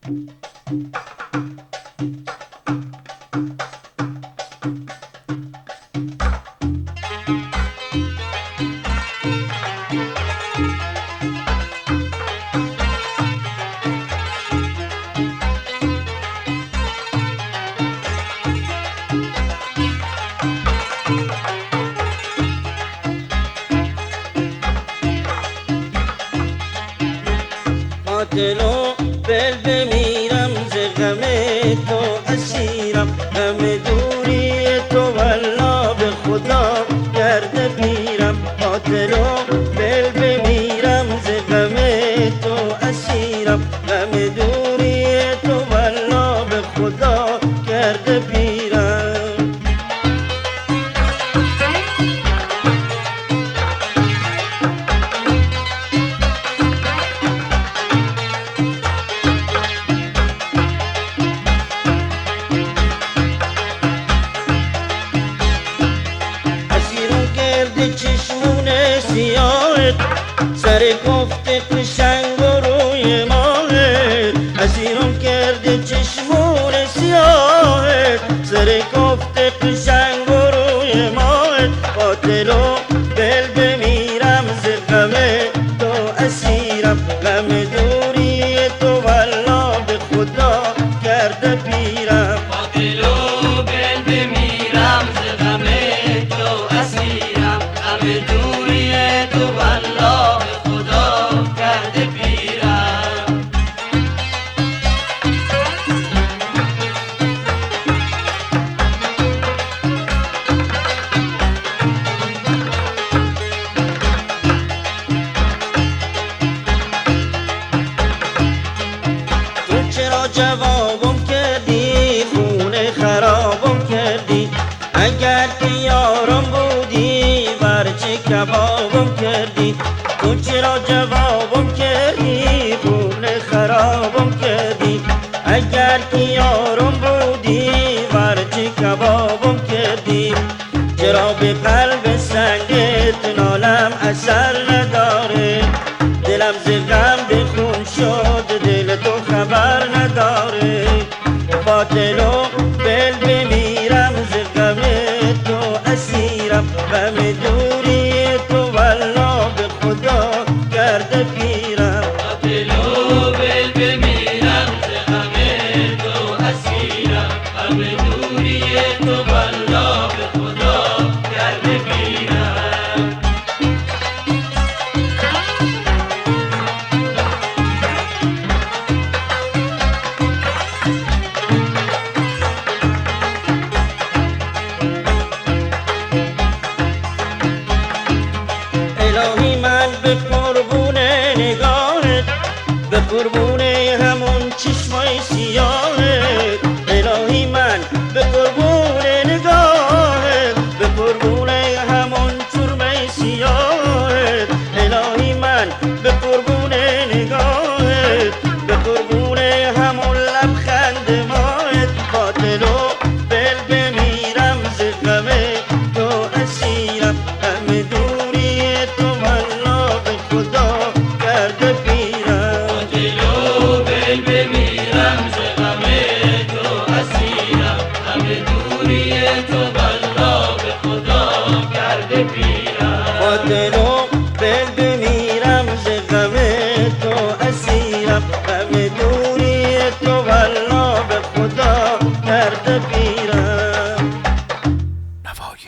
قاتلو بل بمیرم ز غم تو اسیرم، غم دوری تو والله به خدا گرد پیرم. قاتلو بل بمیرم ز غم تو اسیرم، غم دوری تو والله به خدا گرد پیرم. چشمون سیاهت سر گفت قشنگ و روی ماهت، اسیرم کرده چشمون سیاهت سر گفت قشنگ و روی ماهت. قاتلو بل بمیرم ز غم تو اسیرم، غم دوری تو والله به خدا کرده پیرم. قاتلو بل بمیرم ز غم تو اسیرم، غم دوری تو والله به خدا کرده پیرم. تو چرا جوابم کردی، خونه خرابم کردی، اگر که یارم بودی برچه کبابم کردی. تو چرا جوابم کردی، خونه خرابم کردی، اگر که یارم بودی برچه کبابم کردی. چرا به قلب سنگت نالم اثر نداره، دلم ز غم به خون شد دل تو خبر نداره. قاتلو بل بمیرم ز غم تو اسیرم، غم دوری تو والله به خدا گرد پیرم. قاتلو بل بمیرم ز غم تو اسیرم، غم دوری تو والله به خدا کرده پیرم. الهی من به قربون نگاهت، به قربون همون چشمای سیاهت. الهی من به قربون نگاهت، به قربون همون چرمه سیاهت. الهی من به قربون نگاهت، به قربون همون لبخند ماهت. قاتلو بل بمیرم ز غم تو اسیرم، غم دوری تو والله به خدا کرده پیرم. قاتلو بل بمیرم ز غم تو اسیرم، غم دوری تو والله به خدا کرده پیرم. قاتلو بل بمیرم ز غم تو اسیرم، غم دوری تو والله به خدا کرده پیرم. نوای